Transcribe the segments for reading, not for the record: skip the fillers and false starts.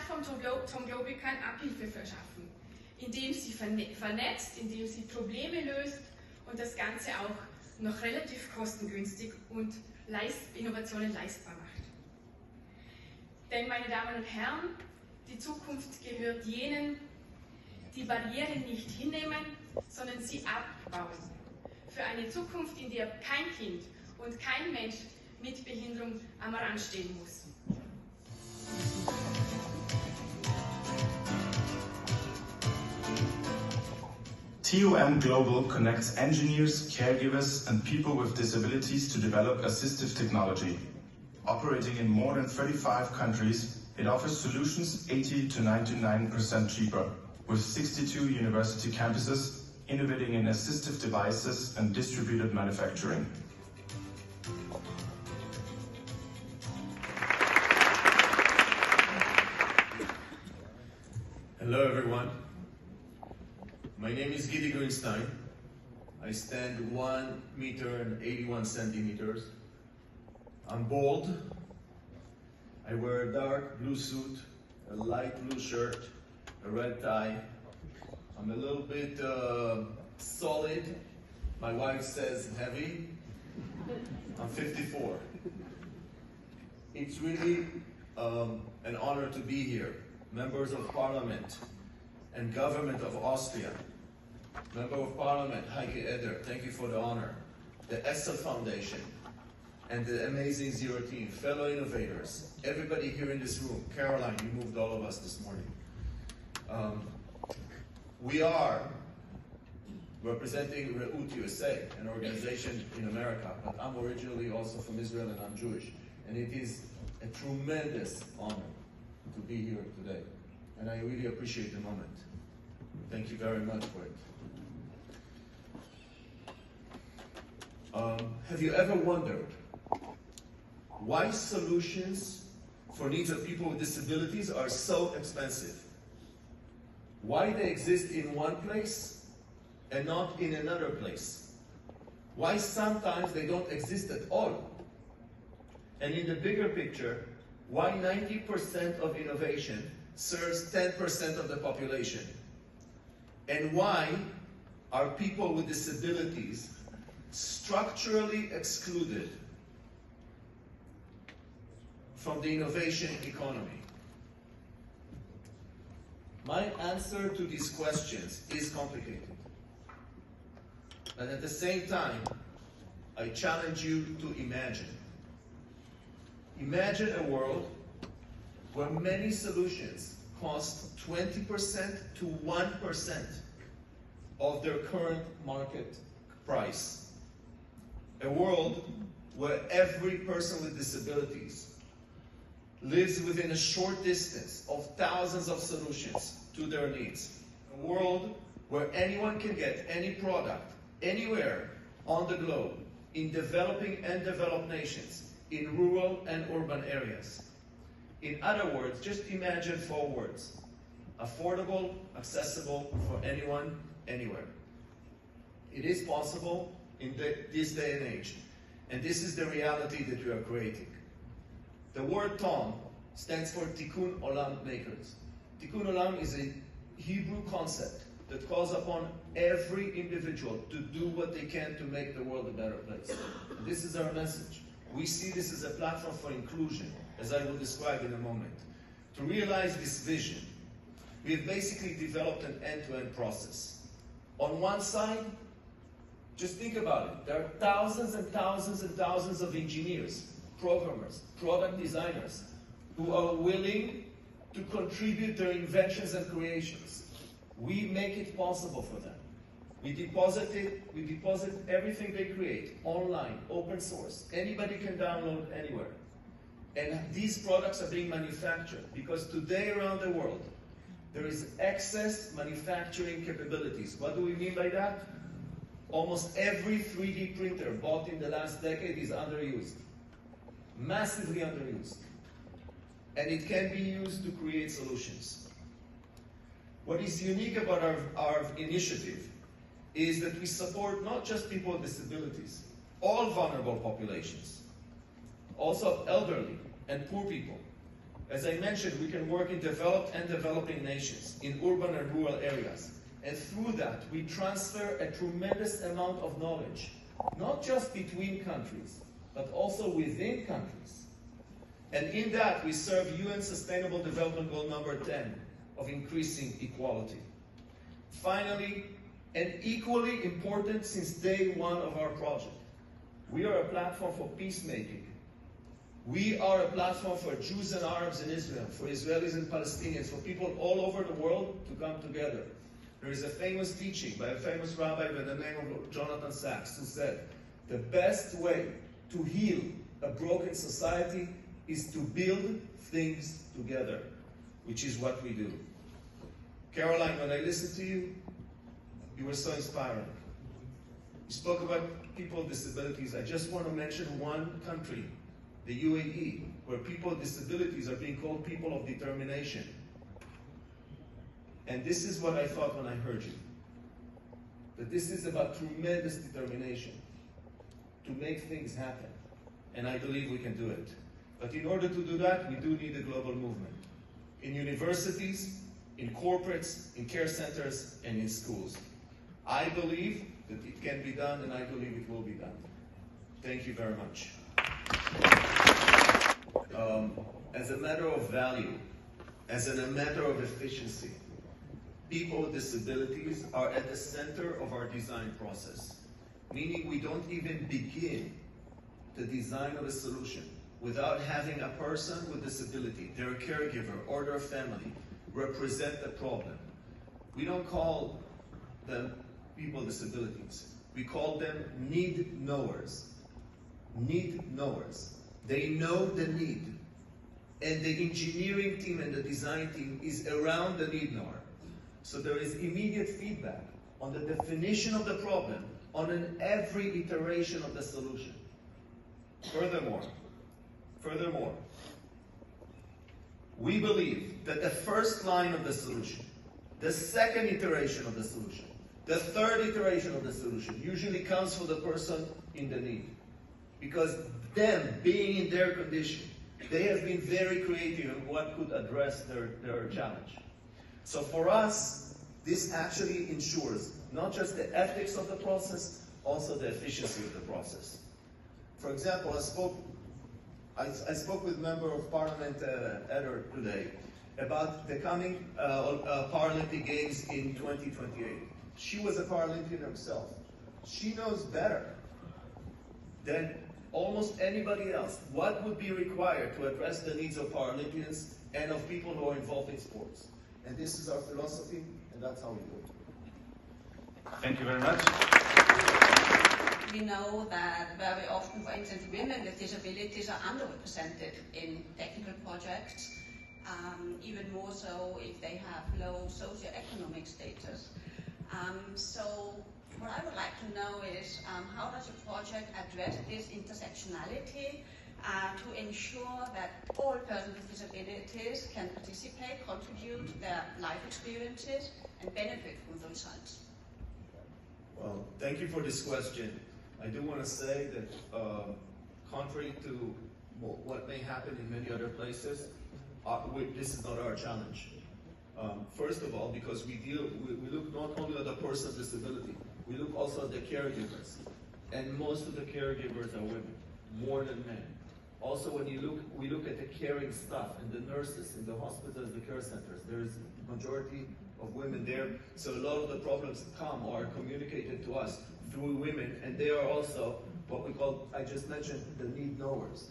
Plattform Tom Globi kann Abhilfe verschaffen, indem sie vernetzt, indem sie Probleme löst und das Ganze auch noch relativ kostengünstig und Innovationen leistbar macht. Denn, meine Damen und Herren, die Zukunft gehört jenen, die Barrieren nicht hinnehmen, sondern sie abbauen. Für eine Zukunft, in der kein Kind und kein Mensch mit Behinderung am Rand stehen muss. TOM Global connects engineers, caregivers and people with disabilities to develop assistive technology. Operating in more than 35 countries, it offers solutions 80 to 99% cheaper, with 62 university campuses, innovating in assistive devices and distributed manufacturing. Hello everyone. My name is Gidi. I stand 1 meter and 81 centimeters. I'm bald. I wear a dark blue suit, a light blue shirt, a red tie. I'm a little bit solid. My wife says heavy. I'm 54. It's really an honor to be here. Members of Parliament and Government of Austria. Member of Parliament, Heike Eder, thank you for the honor. The ESSA Foundation and the amazing Zero team, fellow innovators, everybody here in this room. Caroline, you moved all of us this morning. We are representing Reut USA, an organization in America, but I'm originally also from Israel and I'm Jewish. And it is a tremendous honor to be here today. And I really appreciate the moment. Thank you very much for it. Have you ever wondered why solutions for needs of people with disabilities are so expensive? Why they exist in one place and not in another place? Why sometimes they don't exist at all? And in the bigger picture, why 90% of innovation serves 10% of the population? And why are people with disabilities structurally excluded from the innovation economy? My answer to these questions is complicated. But at the same time, I challenge you to imagine. Imagine a world where many solutions cost 20% to 1% of their current market price. A world where every person with disabilities lives within a short distance of thousands of solutions to their needs. A world where anyone can get any product, anywhere on the globe, in developing and developed nations, in rural and urban areas. In other words, just imagine 4 words: affordable, accessible for anyone, anywhere. It is possible in this day and age, and this is the reality that we are creating. The word TOM stands for Tikkun Olam Makers. Tikkun Olam is a Hebrew concept that calls upon every individual to do what they can to make the world a better place. And this is our message. We see this as a platform for inclusion, as I will describe in a moment. To realize this vision, we have basically developed an end-to-end process. On one side, just think about it. There are thousands and thousands and thousands of engineers, programmers, product designers who are willing to contribute their inventions and creations. We make it possible for them. We deposit everything they create online, open source. Anybody can download anywhere. And these products are being manufactured because today around the world, there is excess manufacturing capabilities. What do we mean by that? Almost every 3D printer bought in the last decade is underused. Massively underused. And it can be used to create solutions. What is unique about our initiative is that we support not just people with disabilities, all vulnerable populations, also elderly and poor people, As I mentioned, we can work in developed and developing nations, in urban and rural areas. And through that, we transfer a tremendous amount of knowledge, not just between countries, but also within countries. And in that, we serve UN Sustainable Development Goal number 10 of increasing equality. Finally, and equally important since day one of our project, we are a platform for peacemaking. We are a platform for Jews and Arabs in Israel, for Israelis and Palestinians, for people all over the world to come together. There is a famous teaching by a famous rabbi by the name of Jonathan Sachs who said, the best way to heal a broken society is to build things together, which is what we do. Caroline, when I listened to you, you were so inspiring. You spoke about people with disabilities. I just want to mention one country, the UAE, where people with disabilities are being called people of determination. And this is what I thought when I heard you. That this is about tremendous determination to make things happen. And I believe we can do it. But in order to do that, we do need a global movement. In universities, in corporates, in care centers, and in schools. I believe that it can be done, and I believe it will be done. Thank you very much. As a matter of value, as a matter of efficiency, people with disabilities are at the center of our design process, meaning we don't even begin the design of a solution without having a person with disability, their caregiver, or their family represent the problem. We don't call them people with disabilities. We call them need knowers. Need knowers. They know the need. And the engineering team and the design team is around the need knower. So there is immediate feedback on the definition of the problem on every iteration of the solution. Furthermore, we believe that the first line of the solution, the second iteration of the solution, the third iteration of the solution usually comes from the person in the need. Because them, being in their condition, they have been very creative in what could address their challenge. So for us, this actually ensures not just the ethics of the process, also the efficiency of the process. For example, I spoke with Member of Parliament Eder today about the coming Paralympic Games in 2028. She was a Paralympian herself. She knows better than almost anybody else what would be required to address the needs of Paralympians and of people who are involved in sports. And this is our philosophy, and that's how we do it. Thank you very much. We know that very often, for instance, women with disabilities are underrepresented in technical projects, even more so if they have low socioeconomic status. So what I would like to know is how does your project address this intersectionality to ensure that all persons with disabilities can participate, contribute their life experiences, and benefit from the results? Well, thank you for this question. I do want to say that contrary to what may happen in many other places, this is not our challenge. First of all, because we look not only at the person with disability, we look also at the caregivers. And most of the caregivers are women, more than men. Also, when we look at the caring staff and the nurses in the hospitals, the care centers, there is a majority of women there. So a lot of the problems come or are communicated to us through women, and they are also what we call, I just mentioned, the need knowers.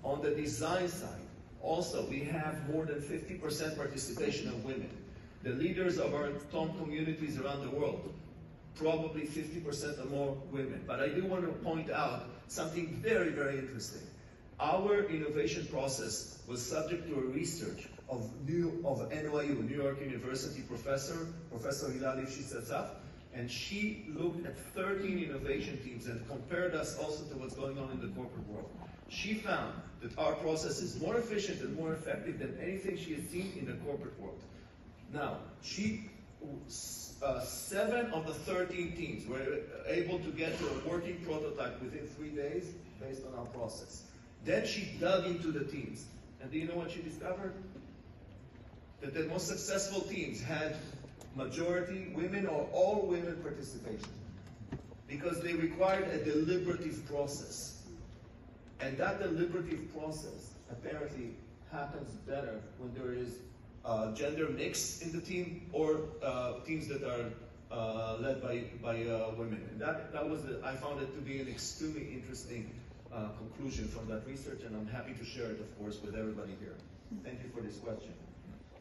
On the design side, also, we have more than 50% participation of women. The leaders of our top communities around the world, probably 50% or more women. But I do want to point out something very, very interesting. Our innovation process was subject to a research of NYU, New York University Professor Hilal Ifshi, and she looked at 13 innovation teams and compared us also to what's going on in the corporate world. She found that our process is more efficient and more effective than anything she has seen in the corporate world. Now, 7 of the 13 teams were able to get to a working prototype within 3 days based on our process. Then she dug into the teams And do you know what she discovered? That the most successful teams had majority women or all women participation, because they required a deliberative process. And that deliberative process apparently happens better when there is gender mix in the team, or teams that are led by women. And that was I found it to be an extremely interesting conclusion from that research, and I'm happy to share it, of course, with everybody here. Thank you for this question.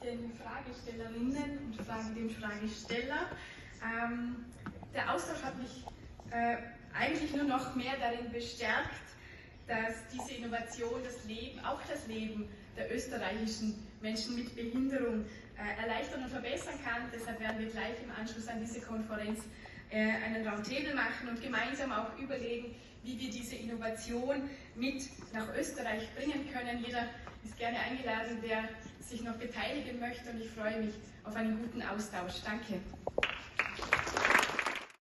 Den Fragestellerinnen und dem Fragesteller. Der Austausch hat mich eigentlich nur noch mehr darin bestärkt, dass diese Innovation das Leben, auch das Leben der österreichischen Menschen mit Behinderung erleichtern und verbessern kann. Deshalb werden wir gleich im Anschluss an diese Konferenz einen Roundtable machen und gemeinsam auch überlegen, wie wir diese Innovation mit nach Österreich bringen können. Jeder ist gerne eingeladen, der sich noch beteiligen möchte, und ich freue mich auf einen guten Austausch. Danke.